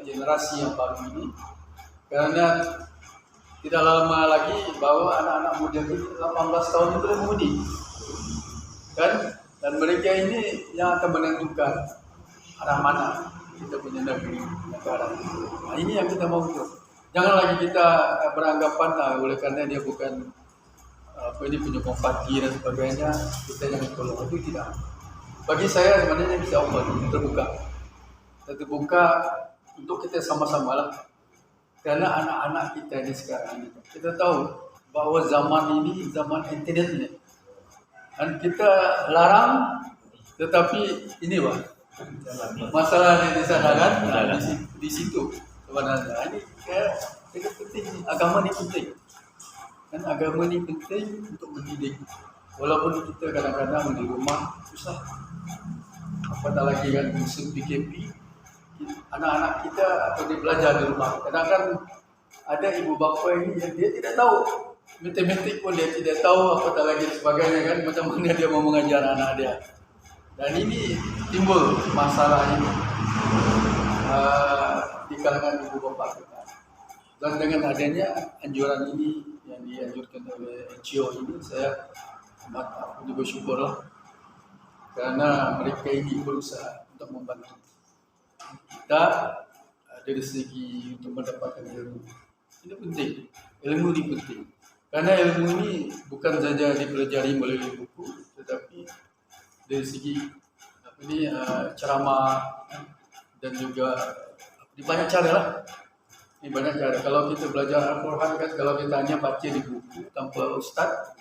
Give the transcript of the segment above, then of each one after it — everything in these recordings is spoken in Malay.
generasi yang baru ini, karena tidak lama lagi bahwa anak-anak muda itu 18 tahun itu boleh mengundi, kan? Dan mereka ini yang akan menentukan arah mana kita punya negara. Nah, ini yang kita mau tuh. Jangan lagi kita beranggapan oleh karena dia bukan ini punya kompati dan sebagainya, kita jangan tolong. Itu tidak. Bagi saya sebenarnya bisa open, terbuka untuk kita sama-sama lah. Karena anak-anak kita ini sekarang ini, kita tahu bahwa zaman ini zaman internet ni. Dan kita larang, tetapi ini Pak, masalah di sana kan, di situ sebenarnya. Ini kayak penting, agama ini penting. Dan agama ini penting untuk mendidik. Walaupun kita kadang-kadang di rumah susah. Apatah lagi kan musim PKP, anak-anak kita atau dia belajar di rumah. Kadang-kadang ada ibu bapa ini yang dia tidak tahu matematik pun dia tidak tahu, apatah lagi sebagainya kan, macam mana dia mau mengajar anak dia. Dan ini timbul masalah ini di kalangan ibu bapa kita. Dan dengan adanya anjuran ini yang dianjurkan oleh NGO ini, saya amat bersyukur lah, karena mereka ini berusaha untuk membantu kita dari segi untuk mendapatkan ilmu. Ini penting, ilmu ini penting, karena ilmu ini bukan saja dipelajari melalui buku, tetapi dari segi ceramah dan juga di banyak cara lah. Ini banyak cara. Kalau kita belajar Al-Quran kan, kalau kita hanya baca di buku tanpa ustaz,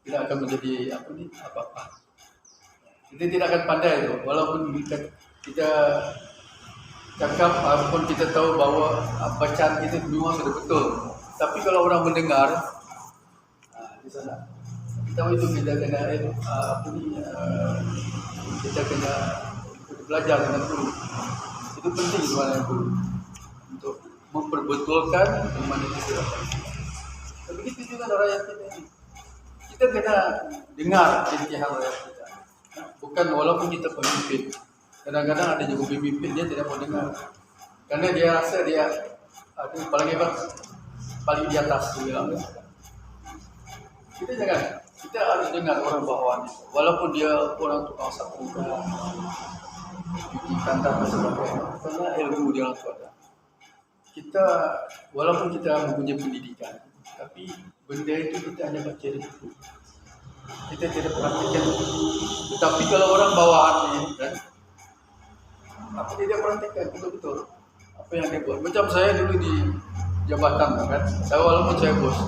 tidak akan menjadi apa-apa. Kita tidak akan pandai itu. Walaupun kita cakap ataupun kita tahu bahwa bacaan kita memang sudah betul. Tapi kalau orang mendengar, di sana kita itu kita kena kita kena belajar dengan guru. Itu penting sebenarnya guru untuk memperbetulkan iman kita. Dan begitu juga rakyat kita ini. Kita kena dengar intihan rakyat kita. Bukan walaupun kita pemimpin. Kadang-kadang ada juga pemimpin dia tidak mau dengar. Karena dia rasa dia paling hebat, paling di atas dia. Kita harus dengar orang bawahan. Walaupun dia orang tukang sapu, cuci kandang dan sebagainya. Karena ilmu dia langsung ada. Kita walaupun kita mempunyai pendidikan, tapi benda itu kita hanya baca di buku. Kita tidak perhatikan. Tetapi kalau orang bawahan ini kan, apa dia perhatikan betul-betul apa yang dia buat. Macam saya dulu di jabatan kan, saya walaupun saya bos,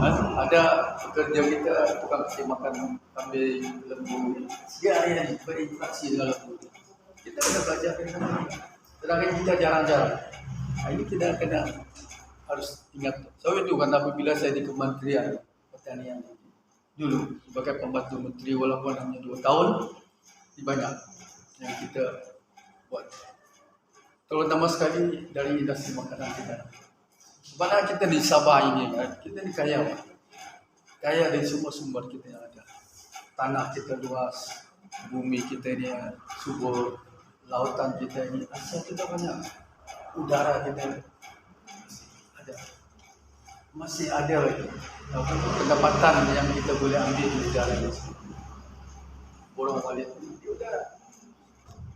kan, ada pekerja kita tukang kasih makan kambing, lembu, sehari-hari berinteraksi dengan lembu. Kita sudah belajar dari sana. Sedangkan kita jarang-jarang. Nah, ini kita kena harus ingat. So itu kan apabila saya di Kementerian Pertanian dulu sebagai pembantu menteri, walaupun hanya 2 tahun, banyak yang kita buat. Terutama sekali dari industri makanan kita. Sebenarnya kita di Sabah ini kan, kita ini kaya dari semua sumber kita yang ada. Tanah kita luas, bumi kita ini subur, lautan kita ini asal kita banyak. Udara kita ada, masih ada lagi pendapatan yang kita boleh ambil di udara ini. Borong balik di udara,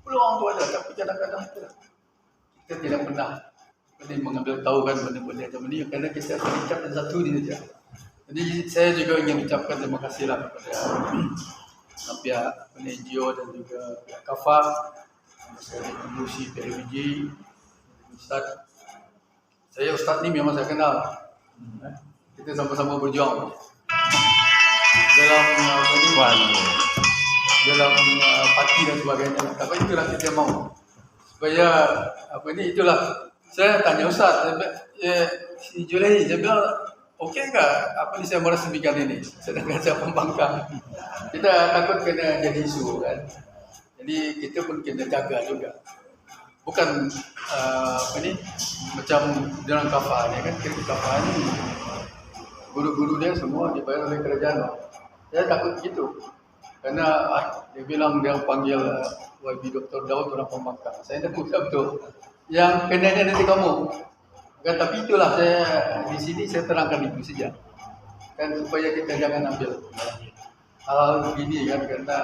peluang itu ada, tapi kadang-kadang kita tidak pernah mengambil tahu kan benda-benda macam ini, karena kita terikat dan satu di saja. Jadi saya juga ingin ucapkan terima kasihlah kepada pihak NGO dan juga pihak KAFA, Industri PLBG. Ustaz, saya Ustaz ni memang saya kenal. Kita sama-sama berjuang dalam dalam parti dan sebagainya. Tapi itulah kita mau supaya itulah. Saya tanya Ustaz, si Julai, saya bilang okey ke apa ni saya meresmikan ini? Sedangkan saya pembangkang. Kita takut kena jadi isu kan. Jadi kita pun kena jaga juga. Bukan macam dalam KAFA ni kan, kita KAFA ni guru-guru dia semua dibayar oleh kerajaan. Saya takut begitu, karena Dia bilang dia panggil YB Dr. Daud orang Pembangkang. Saya tak buka betul. Yang kenanya nanti kamu. Kan, tapi itulah saya di sini saya terangkan itu saja. Kan supaya kita jangan ambil hal begini kan, karena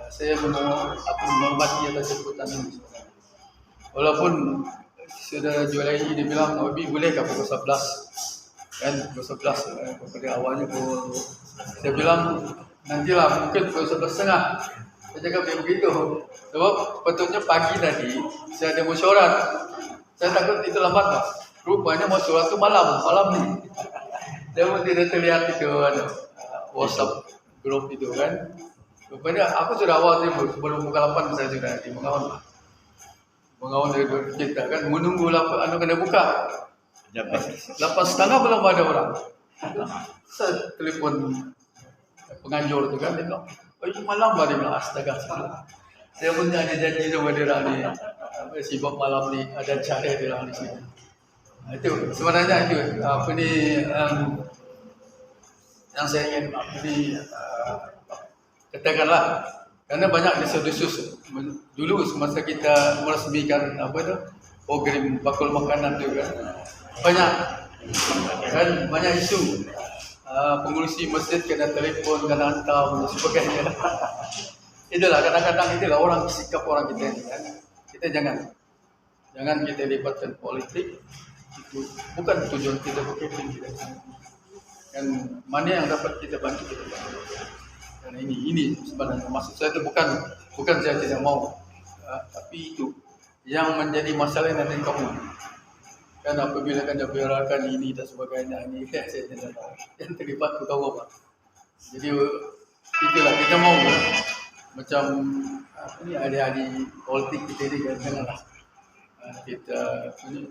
saya menghormati atas sebutan ini. Walaupun saudara Jualai dia bilang, Abi boleh ke pukul 11 kan, pukul 11 kepada awalnya pukul, saya bilang nantilah mungkin pukul 11.30. Saya cakap dia begitu sebab sepatutnya pagi tadi saya ada mesyuarat, saya takut itu lambat lah. Rupanya mesyuarat itu malam ni. Dia pun tidak terlihat itu WhatsApp grup itu kan. Rupanya aku sudah awal sebelum pukul 8 saya sudah di Mengawan dari kita kan, menunggu kena buka. 8.30 belum ada orang. Saya telepon penganjur tu kan, dia bilang, malam lah, dia bilang, astaga. Saya pun ada janji sama dia ni, sibuk malam ni, ada cara dia di sini. Itu sebenarnya itu apa ni yang saya ingin katakanlah. Karena banyak desas-desus dulu semasa kita meresmikan program bakul makanan tu kan, banyak isu pengurusi masjid kena telefon, kena hantar dan sebagainya. Itulah kadang-kadang itulah orang sikap orang kita ni kan. Kita jangan kita libatkan politik, itu bukan tujuan kita berkeping kita. Dan mana yang dapat kita bantu kita bantu. Dan ini sebenarnya maksud saya itu bukan saya tidak mau, tapi itu yang menjadi masalah nanti kamu. Kan apabila kan biarkan ini dan sebagainya, ini saya tidak tahu. Yang terlibat tu kau apa. Jadi itulah kita mau macam ini hari-hari politik kita ini kan, janganlah kita ini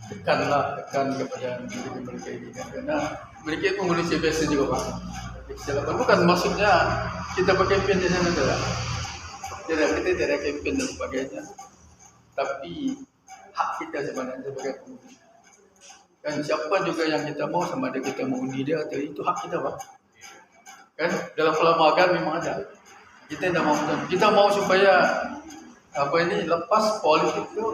tekan kepada mereka ini kan, karena mereka itu manusia biasa juga Pak. Bukan maksudnya kita berkempen di sana tidak. Kita tidak kempen dan sebagainya. Tapi hak kita sebenarnya sebagai pengundi. Kan siapa juga yang kita mau, sama ada kita mengundi dia atau itu hak kita Pak. Kan dalam kelembagaan memang ada. Kita tidak mau, kita mau supaya lepas politik itu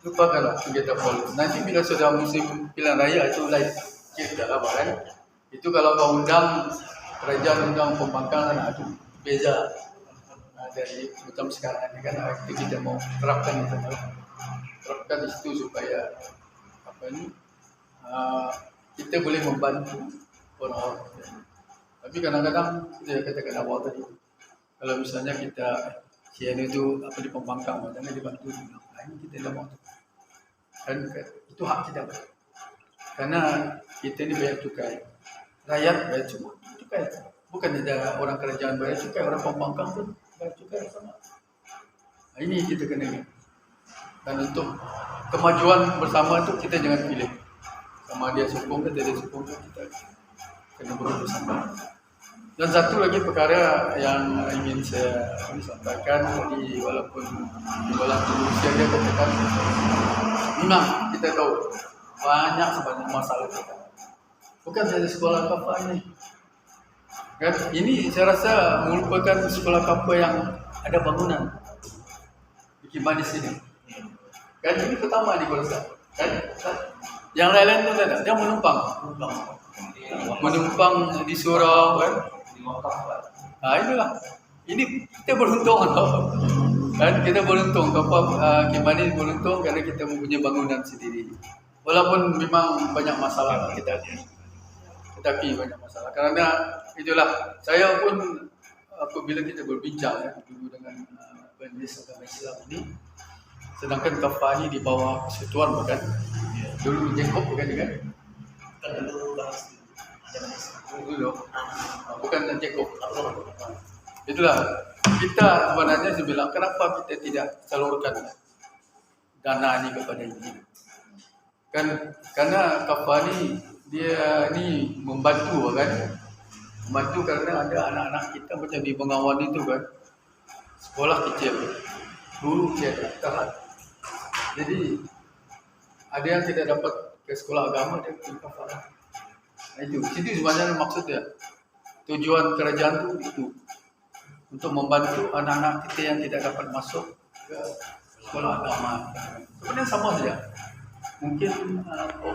lupakanlah kegiatan politik. Nanti bila sudah musim pilihan raya itu lain cerita apa kan. Itu kalau kau undang kerajaan, undang Pembangkang, itu beza dari macam sekarang ini kan. Itu kita mau terapkan di situ supaya kita boleh membantu orang-orang. Tapi kadang-kadang saya katakan awal tadi, kalau misalnya kita CN itu di Pembangkang, makanya dibantu, ini kita tidak mau. Dan itu hak kita. Karena kita ini bayar cukai, rakyat bayar cukai. Bukan ada orang kerajaan bayar cukai, orang Pembangkang pun bayar cukai sama. Ini kita kena ingat. Dan untuk kemajuan bersama itu kita jangan pilih. Sama dia sokong ke tidak sokong, kita kena bersama. Dan satu lagi perkara yang ingin saya sampaikan tadi, walaupun di dalam Indonesia dia katakan, memang kita tahu banyak sebenarnya masalah kita. Bukan saja sekolah kapal ini. Kan? Ini saya rasa merupakan sekolah kapal yang ada bangunan di Kiban di sini. Kan ini pertama di Kuala kan? Yang lain-lain tu tak ada. Dia menumpang di surau kan. Itulah. Ini kita beruntung kan, kita beruntung kapal Kiban ini beruntung kerana kita mempunyai bangunan sendiri. Walaupun memang banyak masalah kita ni. Tetapi banyak masalah. Kerana itulah saya pun apabila kita berbincang dulu dengan penulis agama Islam ini, sedangkan kafah ini di bawah persekutuan bukan. Dulu Jacob bukan kan? Dulu bukan Jacob. Itulah kita sebenarnya saya bilang, kenapa kita tidak salurkan dana ini kepada ini? Kan karena kafah ini dia ini membantu kan? Membantu karena ada anak-anak kita macam di Bengawan itu kan, sekolah kecil dulu dia tahan. Jadi ada yang tidak dapat ke sekolah agama, dia pergi kafah. Itu sebenarnya maksud dia. tujuan kerajaan itu untuk membantu anak-anak kita yang tidak dapat masuk ke sekolah agama. Sebenarnya sama saja. Mungkin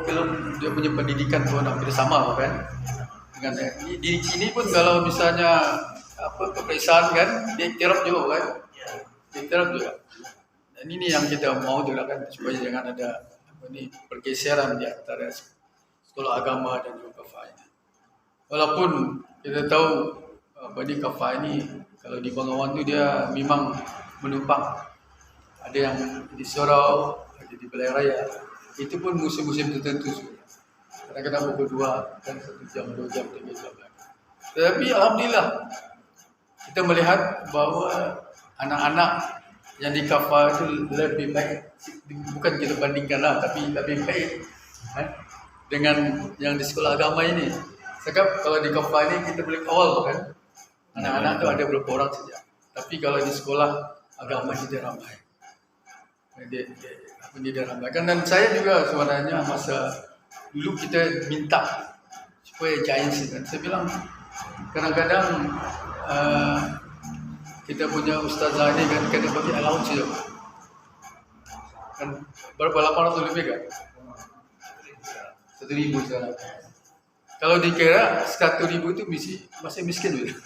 kalau dia punya pendidikan pun hampir sama kan. Dengan di sini pun kalau misalnya peperiksaan kan, dia iktiraf juga kan. Iktiraf juga. Dan ini yang kita mau juga kan, supaya jangan ada pergeseran di antara sekolah agama dan juga kafah ini. Walaupun kita tahu kafah ini kalau di Bengawan itu dia memang menumpang. Ada yang di surau, ada di Balai Raya. Itu pun musim-musim tertentu. Kadang-kadang pukul 2 dan 1 jam, 2 jam, 3 jam lagi. Tetapi alhamdulillah kita melihat bahwa anak-anak yang di kafah itu lebih baik, bukan kita bandingkanlah, tapi lebih baik dengan yang di sekolah agama ini. Sebab kalau di kafah ini kita boleh kawal kan, anak-anak itu ada beberapa orang saja. Tapi kalau di sekolah agama kita ramai, dia ramaikan. Dan saya juga sebenarnya masa dulu kita minta supaya Giants kan, saya bilang kadang-kadang kita punya ustazah ini kan kena bagi allowance saja kan, berapa 800 lebih kan, 1.000 sekarang. Kalau dikira 1.000 itu masih miskin gitu.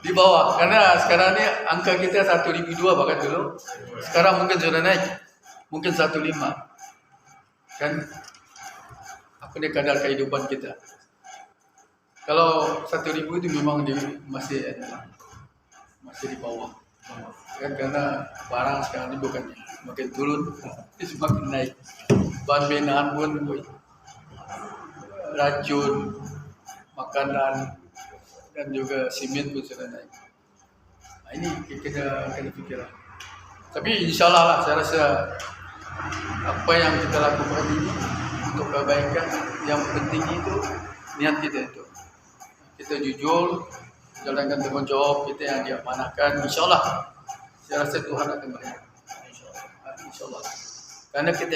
Di bawah, karena sekarang ini angka kita 1.200 bahkan dulu. Sekarang mungkin sudah naik, mungkin 1.500 kan. Apa nih kadar kehidupan kita? Kalau 1.000 itu memang masih di bawah kan, karena barang sekarang ini bukan makin turun, semakin naik. Bahan binaan pun, racun, makanan, dan juga simen pun sudah naik. Nah, ini kita pikirkan. Tapi insya Allah lah, saya rasa apa yang kita lakukan ini untuk kebaikan, yang penting itu niat kita itu. Kita jujur, jalankan tanggung jawab kita yang diamanahkan. Insya Allah, saya rasa Tuhan akan melihat. Insya Allah. Karena kita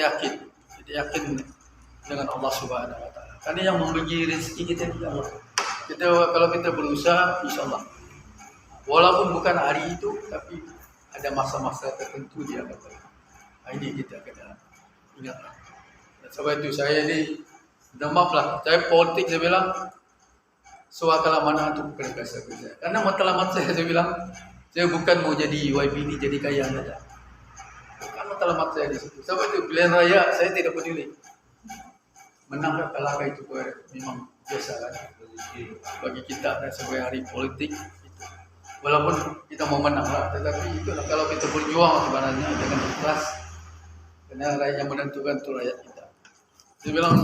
yakin dengan Allah Subhanahu Wa Taala. Karena yang memberi rezeki kita itu Allah. Kalau kita berusaha, insya Allah. Walaupun bukan hari itu, tapi ada masa-masa tertentu dia akan beri. Ini kita kena ingat. Sebab itu saya ini, minta maaf lah, saya politik saya bilang, sewakala mana itu bukan biasa saya. Karena matlamat saya bilang, saya bukan mau jadi YB ini jadi kaya saja. Bukan matlamat saya di situ. Sebab itu pilihan raya saya tidak peduli. Menang ke kalah itu memang biasa kan. Bagi kita dan sebagai hari politik, walaupun kita mau menang lah, tetapi itulah kalau kita berjuang sebenarnya dengan ikhlas, karena rakyat yang menentukan itu rakyat kita. Saya bilang,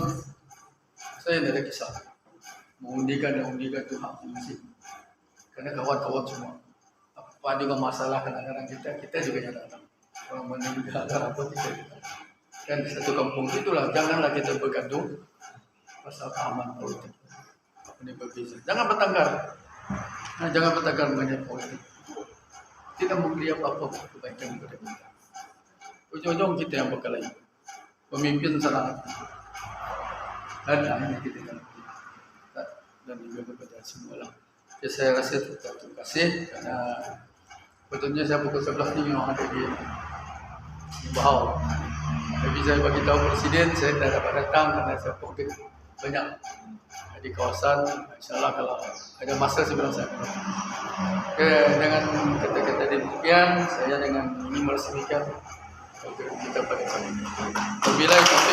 saya tidak ada kisah. Mengundikan itu hak masing. Karena kawan-kawan semua. Apa juga masalah kadang-kadang kita juga kadang-kadang. Kalau meninggal apa kita. Dan satu kampung itulah, janganlah kita bergantung pasal keamanan politik. Apa ini berbeza. Jangan bertengkar. Nah, jangan bertengkar mengenai politik. Tidak memberi apa-apa kebaikan kepada kita. Ujung-ujung kita yang berkelahi. Pemimpin salah. Dan akhirnya kita dan juga kepada semua lah. Ya, saya rasa terima kasih karena betulnya saya pukul 11 ini memang ada di Bahau. Tapi saya bagi tahu Presiden saya tidak dapat datang karena saya fokus banyak di kawasan. InsyaAllah kalau ada masa saya bilang saya akan datang. Oke, dengan kata-kata demikian saya dengan ini meresmikan kita pada kali ini. Wabillahi taufiq.